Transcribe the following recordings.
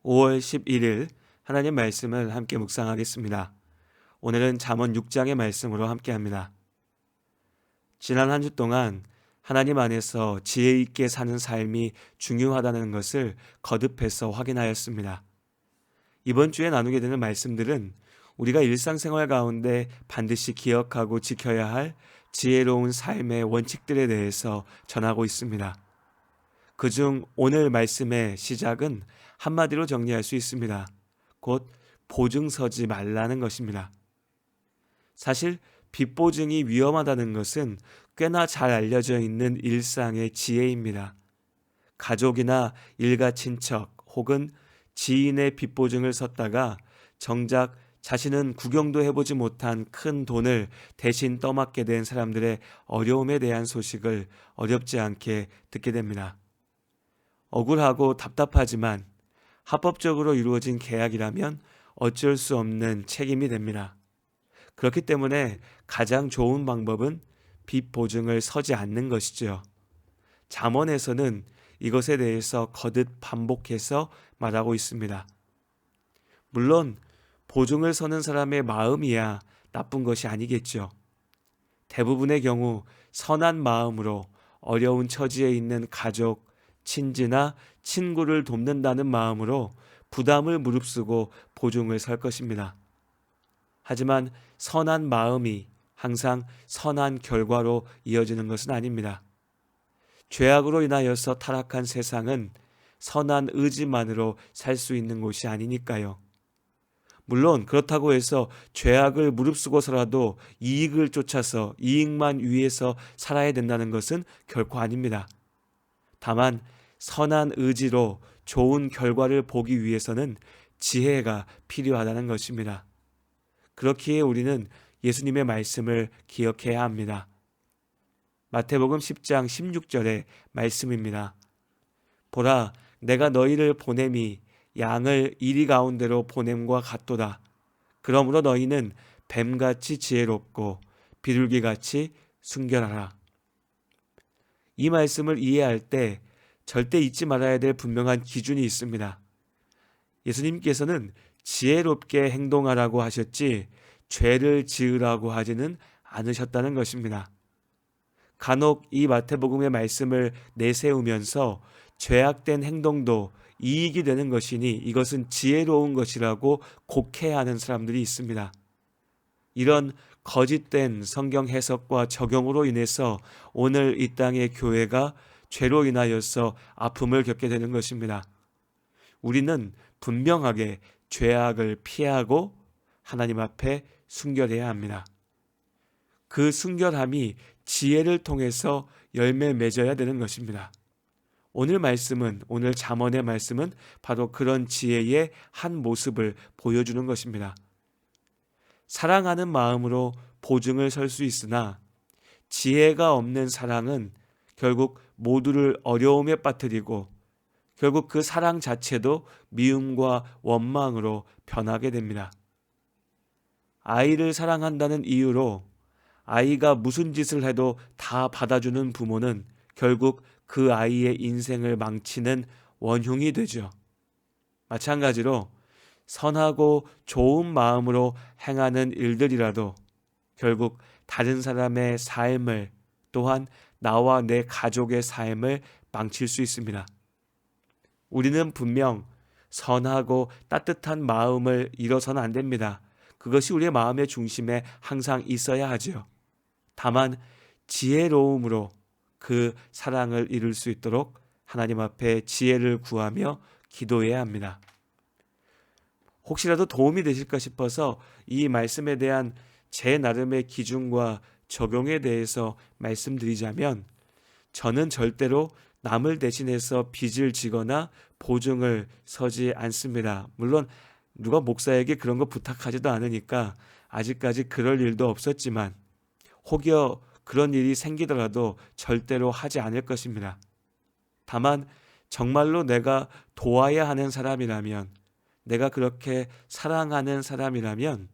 5월 11일 하나님 말씀을 함께 묵상하겠습니다. 오늘은 잠언 6장의 말씀으로 함께합니다. 지난 한 주 동안 하나님 안에서 지혜 있게 사는 삶이 중요하다는 것을 거듭해서 확인하였습니다. 이번 주에 나누게 되는 말씀들은 우리가 일상생활 가운데 반드시 기억하고 지켜야 할 지혜로운 삶의 원칙들에 대해서 전하고 있습니다. 그중 오늘 말씀의 시작은 한마디로 정리할 수 있습니다. 곧 보증 서지 말라는 것입니다. 사실 빚보증이 위험하다는 것은 꽤나 잘 알려져 있는 일상의 지혜입니다. 가족이나 일가 친척 혹은 지인의 빚보증을 섰다가 정작 자신은 구경도 해보지 못한 큰 돈을 대신 떠맡게 된 사람들의 어려움에 대한 소식을 어렵지 않게 듣게 됩니다. 억울하고 답답하지만 합법적으로 이루어진 계약이라면 어쩔 수 없는 책임이 됩니다. 그렇기 때문에 가장 좋은 방법은 빚 보증을 서지 않는 것이죠. 잠언에서는 이것에 대해서 거듭 반복해서 말하고 있습니다. 물론 보증을 서는 사람의 마음이야 나쁜 것이 아니겠죠. 대부분의 경우 선한 마음으로 어려운 처지에 있는 가족, 친지나 친구를 돕는다는 마음으로 부담을 무릅쓰고 보증을 설 것입니다. 하지만 선한 마음이 항상 선한 결과로 이어지는 것은 아닙니다. 죄악으로 인하여서 타락한 세상은 선한 의지만으로 살 수 있는 곳이 아니니까요. 물론 그렇다고 해서 죄악을 무릅쓰고서라도 이익을 쫓아서 이익만 위해서 살아야 된다는 것은 결코 아닙니다. 다만 선한 의지로 좋은 결과를 보기 위해서는 지혜가 필요하다는 것입니다. 그렇기에 우리는 예수님의 말씀을 기억해야 합니다. 마태복음 10장 16절의 말씀입니다. 보라, 내가 너희를 보냄이 양을 이리 가운데로 보냄과 같도다. 그러므로 너희는 뱀같이 지혜롭고 비둘기같이 순결하라. 이 말씀을 이해할 때 절대 잊지 말아야 될 분명한 기준이 있습니다. 예수님께서는 지혜롭게 행동하라고 하셨지 죄를 지으라고 하지는 않으셨다는 것입니다. 간혹 이 마태복음의 말씀을 내세우면서 죄악된 행동도 이익이 되는 것이니 이것은 지혜로운 것이라고 곡해하는 사람들이 있습니다. 이런 거짓된 성경 해석과 적용으로 인해서 오늘 이 땅의 교회가 죄로 인하여서 아픔을 겪게 되는 것입니다. 우리는 분명하게 죄악을 피하고 하나님 앞에 순결해야 합니다. 그 순결함이 지혜를 통해서 열매 맺어야 되는 것입니다. 오늘 잠언의 말씀은 바로 그런 지혜의 한 모습을 보여주는 것입니다. 사랑하는 마음으로 보증을 설 수 있으나 지혜가 없는 사랑은 결국 모두를 어려움에 빠뜨리고 결국 그 사랑 자체도 미움과 원망으로 변하게 됩니다. 아이를 사랑한다는 이유로 아이가 무슨 짓을 해도 다 받아주는 부모는 결국 그 아이의 인생을 망치는 원흉이 되죠. 마찬가지로 선하고 좋은 마음으로 행하는 일들이라도 결국 다른 사람의 삶을 또한 나와 내 가족의 삶을 망칠 수 있습니다. 우리는 분명 선하고 따뜻한 마음을 잃어서는 안 됩니다. 그것이 우리의 마음의 중심에 항상 있어야 하죠. 다만 지혜로움으로 그 사랑을 이룰 수 있도록 하나님 앞에 지혜를 구하며 기도해야 합니다. 혹시라도 도움이 되실까 싶어서 이 말씀에 대한 제 나름의 기준과 적용에 대해서 말씀드리자면 저는 절대로 남을 대신해서 빚을 지거나 보증을 서지 않습니다. 물론 누가 목사에게 그런 거 부탁하지도 않으니까 아직까지 그럴 일도 없었지만 혹여 그런 일이 생기더라도 절대로 하지 않을 것입니다. 다만 정말로 내가 도와야 하는 사람이라면 내가 그렇게 사랑하는 사람이라면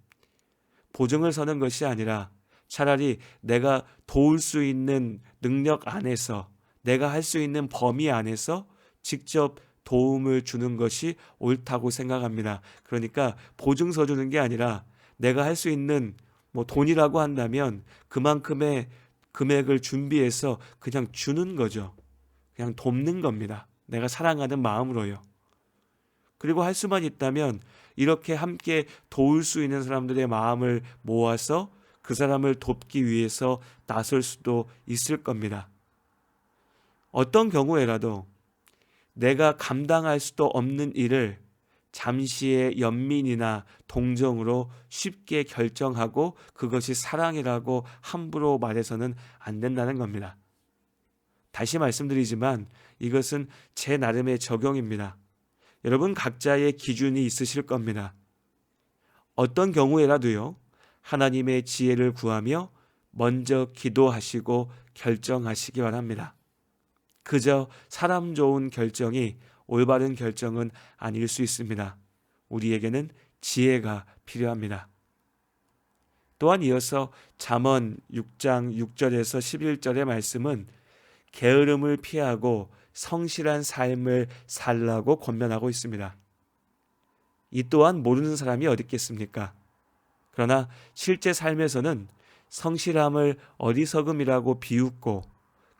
보증을 서는 것이 아니라 차라리 내가 도울 수 있는 능력 안에서 내가 할 수 있는 범위 안에서 직접 도움을 주는 것이 옳다고 생각합니다. 그러니까 보증서 주는 게 아니라 내가 할 수 있는 돈이라고 한다면 그만큼의 금액을 준비해서 그냥 주는 거죠. 그냥 돕는 겁니다. 내가 사랑하는 마음으로요. 그리고 할 수만 있다면 이렇게 함께 도울 수 있는 사람들의 마음을 모아서 그 사람을 돕기 위해서 나설 수도 있을 겁니다. 어떤 경우에라도 내가 감당할 수도 없는 일을 잠시의 연민이나 동정으로 쉽게 결정하고 그것이 사랑이라고 함부로 말해서는 안 된다는 겁니다. 다시 말씀드리지만 이것은 제 나름의 적용입니다. 여러분 각자의 기준이 있으실 겁니다. 어떤 경우에라도요, 하나님의 지혜를 구하며 먼저 기도하시고 결정하시기 바랍니다. 그저 사람 좋은 결정이 올바른 결정은 아닐 수 있습니다. 우리에게는 지혜가 필요합니다. 또한 이어서 잠언 6장 6절에서 11절의 말씀은 게으름을 피하고 성실한 삶을 살라고 권면하고 있습니다. 이 또한 모르는 사람이 어디 있겠습니까? 그러나 실제 삶에서는 성실함을 어리석음이라고 비웃고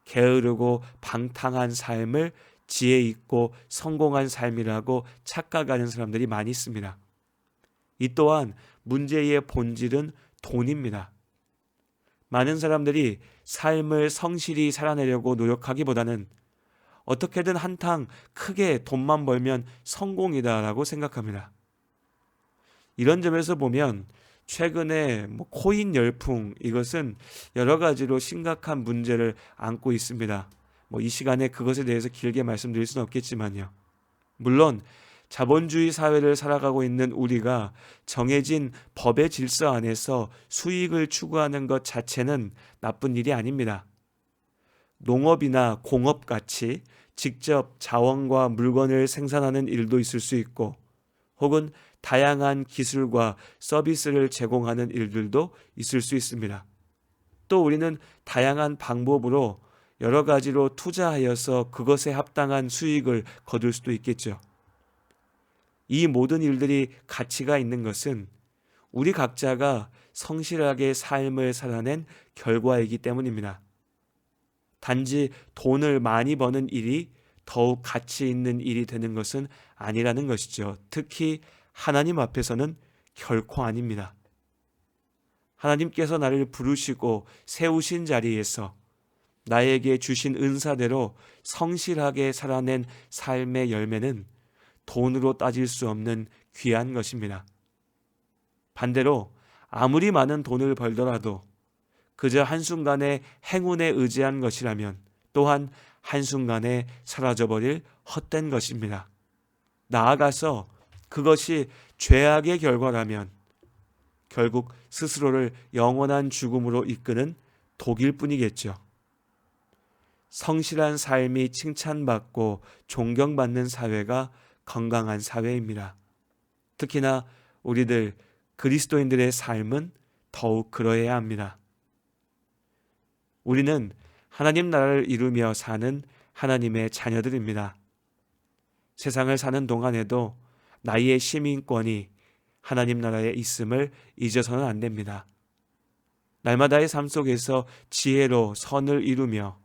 게으르고 방탕한 삶을 지혜 있고 성공한 삶이라고 착각하는 사람들이 많이 있습니다. 이 또한 문제의 본질은 돈입니다. 많은 사람들이 삶을 성실히 살아내려고 노력하기보다는 어떻게든 한탕 크게 돈만 벌면 성공이다라고 생각합니다. 이런 점에서 보면 최근에 코인 열풍, 이것은 여러 가지로 심각한 문제를 안고 있습니다. 이 시간에 그것에 대해서 길게 말씀드릴 수는 없겠지만요. 물론 자본주의 사회를 살아가고 있는 우리가 정해진 법의 질서 안에서 수익을 추구하는 것 자체는 나쁜 일이 아닙니다. 농업이나 공업같이 직접 자원과 물건을 생산하는 일도 있을 수 있고, 혹은 다양한 기술과 서비스를 제공하는 일들도 있을 수 있습니다. 또 우리는 다양한 방법으로 여러 가지로 투자하여서 그것에 합당한 수익을 거둘 수도 있겠죠. 이 모든 일들이 가치가 있는 것은 우리 각자가 성실하게 삶을 살아낸 결과이기 때문입니다. 단지 돈을 많이 버는 일이 더욱 가치 있는 일이 되는 것은 아니라는 것이죠. 특히 하나님 앞에서는 결코 아닙니다. 하나님께서 나를 부르시고 세우신 자리에서 나에게 주신 은사대로 성실하게 살아낸 삶의 열매는 돈으로 따질 수 없는 귀한 것입니다. 반대로 아무리 많은 돈을 벌더라도 그저 한순간에 행운에 의지한 것이라면 또한 한순간에 사라져버릴 헛된 것입니다. 나아가서 그것이 죄악의 결과라면 결국 스스로를 영원한 죽음으로 이끄는 독일 뿐이겠죠. 성실한 삶이 칭찬받고 존경받는 사회가 건강한 사회입니다. 특히나 우리들 그리스도인들의 삶은 더욱 그러해야 합니다. 우리는 하나님 나라를 이루며 사는 하나님의 자녀들입니다. 세상을 사는 동안에도 나의 시민권이 하나님 나라에 있음을 잊어서는 안 됩니다. 날마다의 삶 속에서 지혜로 선을 이루며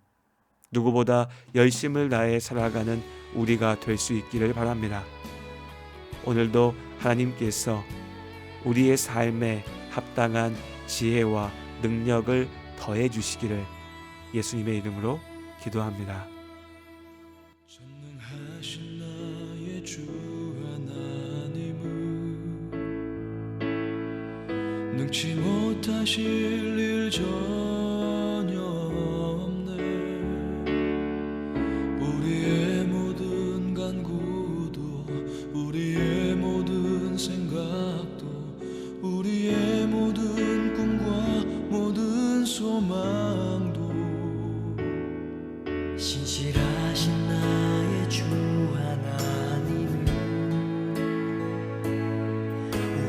누구보다 열심을 다해 살아가는 우리가 될 수 있기를 바랍니다. 오늘도 하나님께서 우리의 삶에 합당한 지혜와 능력을 더해 주시기를 예수님의 이름으로 기도합니다. 전능하신 나의 주 하나님은 능치 못하실 일 전혀 없네. 우리의 모든 간구도 우리의 모든 생각도 우리의 모든 꿈과 모든 소망도 신실하신 나의 주 하나님은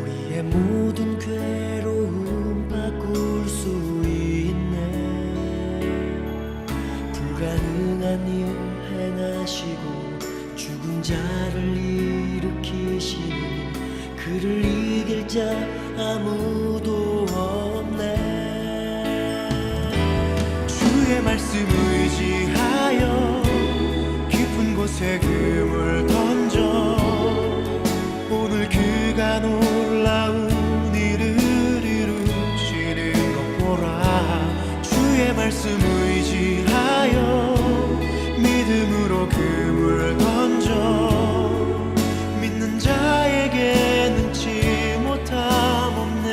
우리의 모든 괴로움 바꿀 수 있네. 불가능한 일 행하시고 죽은 자를 일으키시니 그를 이길 자 아무도 없네. 주의 말씀 의지하여 깊은 곳에 금을 던져 오늘 그가 놀라운 일을 이루시는 것 보라. 주의 말씀 의지하여 믿음으로 금을 던져 믿는 자에게 능치 못함 없네.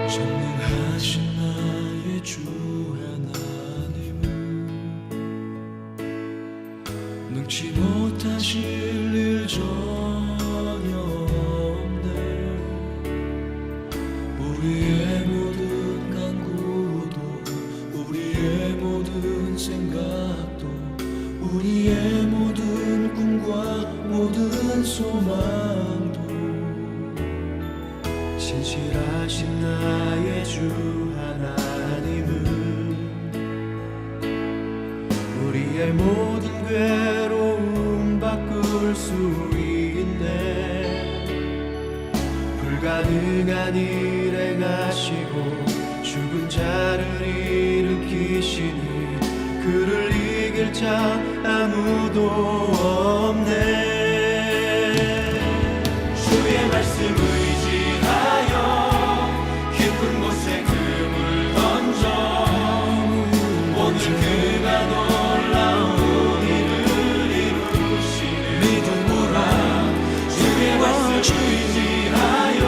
전능하신 나의 주 하나님은 능치 못하실 일 전혀 없네. 우리의 모든 간구도 우리의 모든 생각도 우리의 모든 꿈과 모든 소망도 신실하신 나의 주 하나님은 우리의 모든 괴로움 바꿀 수 있네. 불가능한 일 행하시고 죽은 자를 일으키시니 그를 이길 자 아무도 없네. 주의 말씀 의지하여 깊은 곳에 금을 던져 오늘 그가 놀라운 일을 이루시는 믿음으로 주의 말씀 의지하여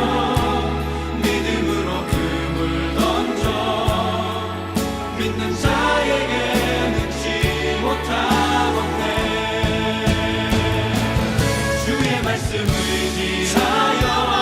믿음으로 금을 던져 믿는 자에게 능치 못함 없네. 주의 말씀 의지하여